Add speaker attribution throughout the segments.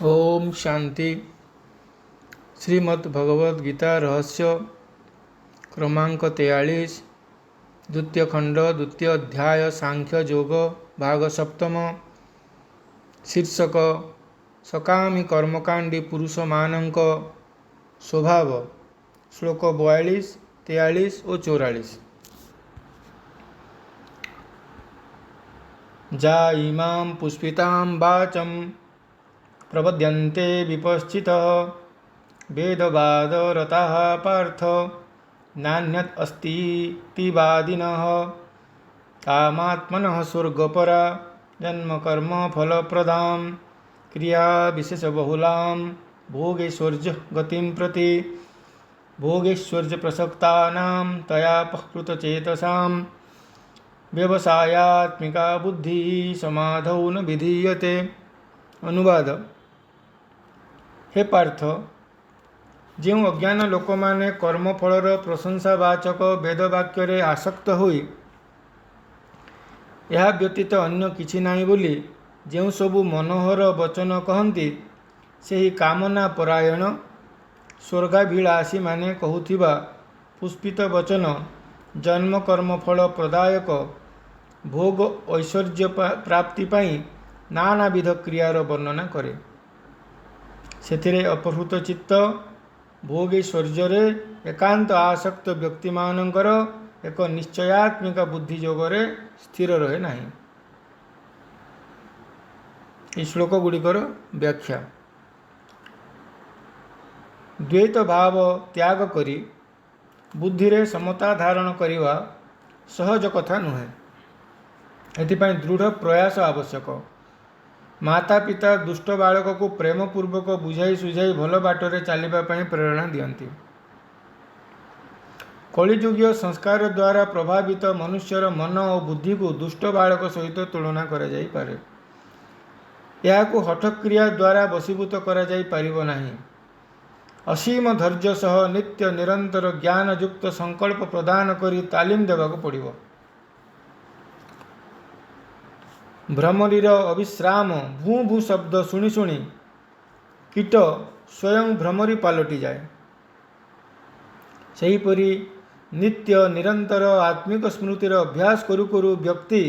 Speaker 1: ओम शांति। श्रीमद् भगवद गीता रहस्य क्रमांक 43 द्वितीय खंड द्वितीय अध्याय सांख्य योग भाग सप्तम शीर्षक सकामी कर्मकांडी पुरुष मानक स्वभाव श्लोक 42, 43 और 44। जा इमां पुष्पितां वाचं प्रपद्यन्ते विपश्चितः वेदवादरताः पार्थ नान्यत् अस्तीति वादिनः कामात्मनः स्वर्गपरा जन्मकर्म फलप्रदां क्रिया विशेषबहुलां भोगैश्वर्य गतिं प्रति भोगैश्वर्य प्रसक्तानां तयापहृतचेतसां व्यवसायात्मिका बुद्धिः समाधौ न विधीयते। अनुवाद। हे पार्थ, जो अज्ञान लोक माने कर्मफलर प्रशंसावाचक वेदवाक्य आसक्त होई यह व्यतीत अन्य किछि नाही बोली जो सबु मनोहर वचन कहती से ही कामना परायण स्वर्गाभिलाषी माने कहूथिबा पुष्पित वचन जन्म कर्म फल प्रदायक भोग ऐश्वर्य प्राप्ति पाई नानाविध क्रियार वर्णना करे। सेथिरे अपहृत चित्त भोगैश्वर्य एकांत आसक्त व्यक्ति मानकर एक निश्चयात्मिक बुद्धि जोगरे स्थिर रहे नाही। ई श्लोक गुड़िकर व्याख्या। द्वैत भाव त्याग करी बुद्धि समता धारण करिवा सहज कथा नुहे। एथिपाई दृढ़ प्रयास आवश्यक। माता पिता दुष्ट बालक को प्रेम पूर्वक बुझाई सुझाई भल बाटरे चलने प्रेरणा दियंती। कलिजुगीय संस्कार द्वारा प्रभावित मनुष्यर मन और बुद्धि को दुष्ट बालक सहित तुलना करा जाई पारे। याकु हठक्रिया द्वारा वशीभूत करा जाई पारिबो नाही। असीम धैर्य सह नित्य निरंतर ज्ञान युक्त संकल्प प्रदान करी तालीम देवाक पड़िबो। भ्रमरीर अविश्राम भू भू शब्द शुणी शुणी कीट स्वयं भ्रमरी पलटि जाए। सेहीपरि नित्य निरंतर आत्मिक स्मृतिर अभ्यास करू करू व्यक्ति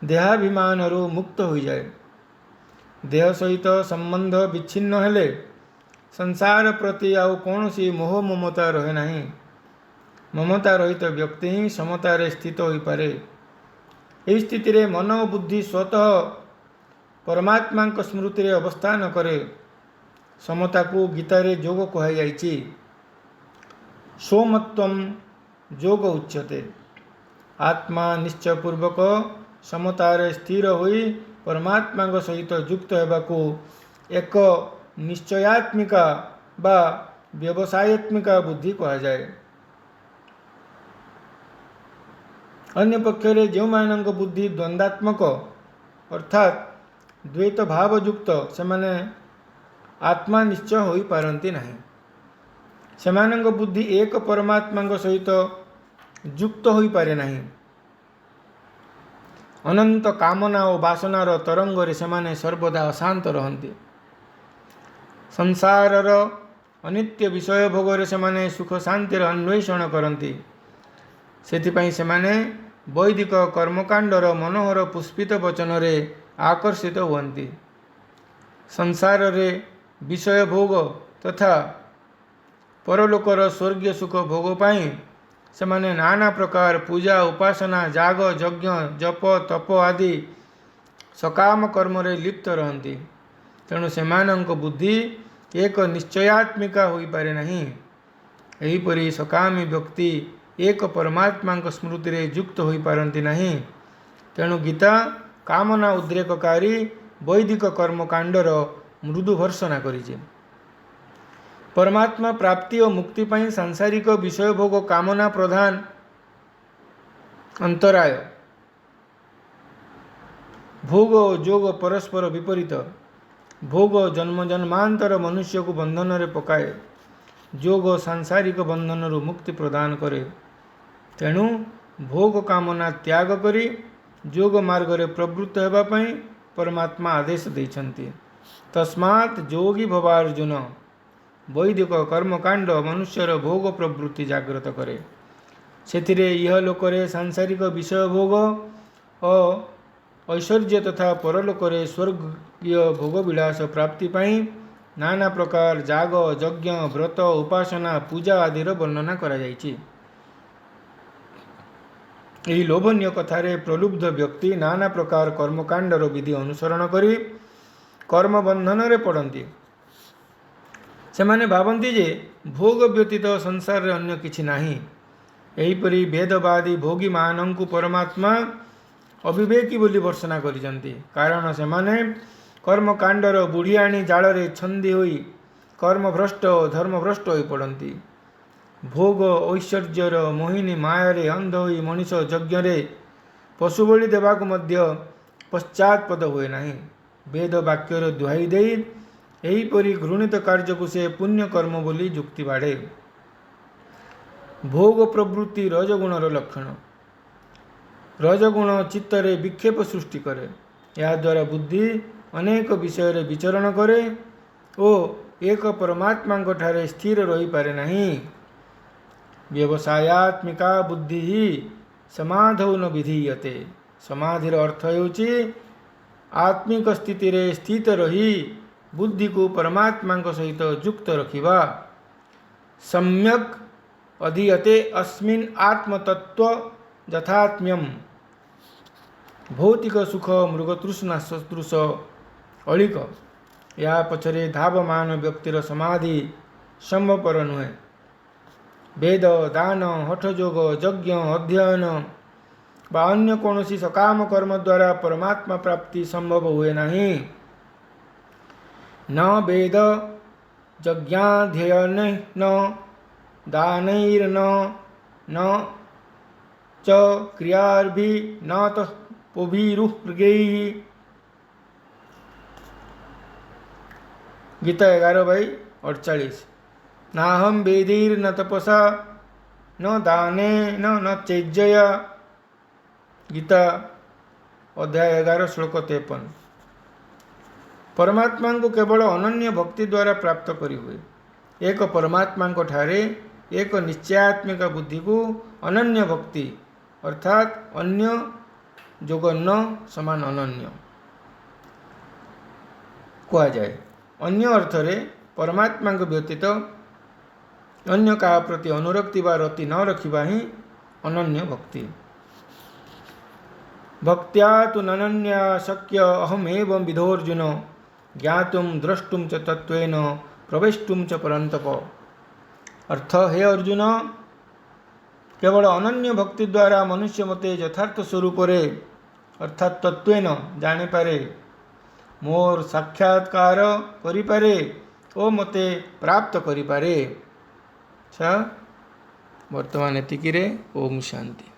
Speaker 1: देहाभिमान मुक्त हो जाए। देह सहित संबंध विच्छिन्न हेले संसार प्रति आउ कौनसी मोह ममता रहे नहीं। ममता रहित व्यक्ति ही समतारे स्थित हो पारे। यही स्थिति रे मन और बुद्धि स्वतः परमात्मा स्मृति रे अवस्थान करे। समता को गीतारे जोग कहा जाइछि। सोमत्वम जोग उच्यते। आत्मा निश्चय पूर्वक समतारे स्थिर होई परमात्मा सहित युक्त हेबाकू एक निश्चयात्मिका बा व्यवसायत्मिका बुद्धि कहा जाए। अन्य पक्षरे जो मानक बुद्धि द्वंद्वात्मक अर्थात द्वैत भावयुक्त से माने आत्मा निश्चय हो पारंती नहीं। सेमानक बुद्धि एक परमात्मा सहित युक्त हो पारे नहीं। अनंत कामना और वासनार तरंगरे सेमाने सर्वदा अशांत रहंती। संसारर अनित्य विषय भोगरे सेमाने सुख शांतिर अन्वेषण करती। सेथिपाई सेमाने वैदिक कर्मकांडर मनोहर पुष्पित वचन रे आकर्षित हुअन्ति। संसार रे विषय भोग तथा परलोकर स्वर्गीय सुख भोग पाई सेमाने नाना प्रकार पूजा उपासना जाग यज्ञ जप तप आदि सकाम कर्म रे लिप्त रहन्ति। तेणु सेमानंक बुद्धि एक निश्चयात्मिका होई पारे नहीं। एहीपरि सकामी व्यक्ति एक परमात्मा स्मृति रे युक्त हो पारंती नहीं। तेणु गीता कामना उद्रेककारी वैदिक कर्मकांडर मृदु भर्सना करिছে। परमात्मा प्राप्ति और मुक्ति पाई सांसारिक विषय भोग कामना प्रधान अंतराय। भोग और जोग परस्पर विपरीत। भोग जन्म जन्मांतर मनुष्य को बंधन रे पकाए। जोग सांसारिक बंधन मुक्ति प्रदान करे। तेणु भोग कामना त्याग करी जोग मार्ग रे प्रवृत्त हेबा पई परमात्मा आदेश दैछन्ति। तस्मात् जोगी भवार्जुन वैदिक कर्मकांड मनुष्यर भोग प्रवृत्ति जागृत करे। सेथिरे यह लोकरे सांसारिक विषय भोग और ऐश्वर्य तथा परलोकरे स्वर्गीय भोगविलास प्राप्ति पाई नाना प्रकार जाग यज्ञ व्रत उपासना पूजा आदि वर्णना करा जाइछि। एही लोभनीय कथारे प्रलुब्ध व्यक्ति नाना प्रकार कर्मकांडर विधि अनुसरण करी कर्म बंधन रे पड़ती। सेमाने भावती जे भोग व्यतीत संसार रे अन्य किछि नाही। एहीपरि वेदवादी भोगी मानंकु परमात्मा अविवेकी बोली वर्षना करिसंती। कारण सेमाने कर्मकांडर बुढ़ियाणी जालरे छंदी होई कर्मभ्रष्ट धर्मभ्रष्ट होई पड़ती। भोग ऐश्वर्यर मोहिनी मायारे अंध होई मनीष यज्ञ पशु बलि देवाक मध्य पश्चातपद हुए नाही। वेद वाक्यर दुहाई दे एहीपरि घृणित कार्य को से पुण्य कर्म बोली जुक्ति बाढ़े। भोग प्रवृत्ति रजगुणर लक्षण। रजगुण चित्तरे विक्षेप सृष्टि करे। या द्वारा बुद्धि अनेक विषय रे विचरण करे और एक परमात्मा ठारे स्थिर रही पारे नहीं। व्यवसायात्मिका बुद्धि ही समाधौ न विधीयते। समाधिर अर्थ हेउछि आत्मिक स्थिति रे स्थित रही बुद्धि को परमात्मा सहित युक्त रखिबा। सम्यक अधीयते अस्मिन् आत्मतत्व यथात्म्यम। भौतिक सुख मृगतृष्णा सदृश अलिक या पछरे धावमान व्यक्तिर समाधि संभवपर नुहे। वेद दान हठयोग यज्ञ अध्ययन बा अन्य कौनसी सकाम कर्म द्वारा परमात्मा प्राप्ति संभव हुए नहीं। न वेद यज्ञाध्ययन न दानैर्न न च क्रियार्भि न तपोभिरुहृगैः। गीता 11:48। नाहम वेदैर्न तपसा न दानेन न चैज्यया। गीता अध्याय 11 श्लोक 53। परमात्मा को केवल अनन्य भक्ति द्वारा प्राप्त करी हुए। एक परमात्मा को ठारे एक निश्चयात्मिक बुद्धि को अनन्य भक्ति अर्थात अन्य जोगन्न समान अनन्य कहा जाए। अन्य अर्थ रे परमात्मा को व्यतीत अन्य का प्रति अनुरक्ति व रति न रखिबा ही अनन्य भक्ति। भक्त्या तु ननन्या शक्य अहमेवं विधोर्जुन ज्ञातुम द्रष्टुम च तत्वेन प्रवेष्टुम च परंतप। अर्थ हे अर्जुन केवल अनन्य भक्ति द्वारा मनुष्य मते यथार्थ स्वरूप अर्थात तत्वेन जानी पारे मोर साक्षात्कार करि पारे ओ मते प्राप्त करि पारे। वर्तमान एतिकिरे ओम शांति।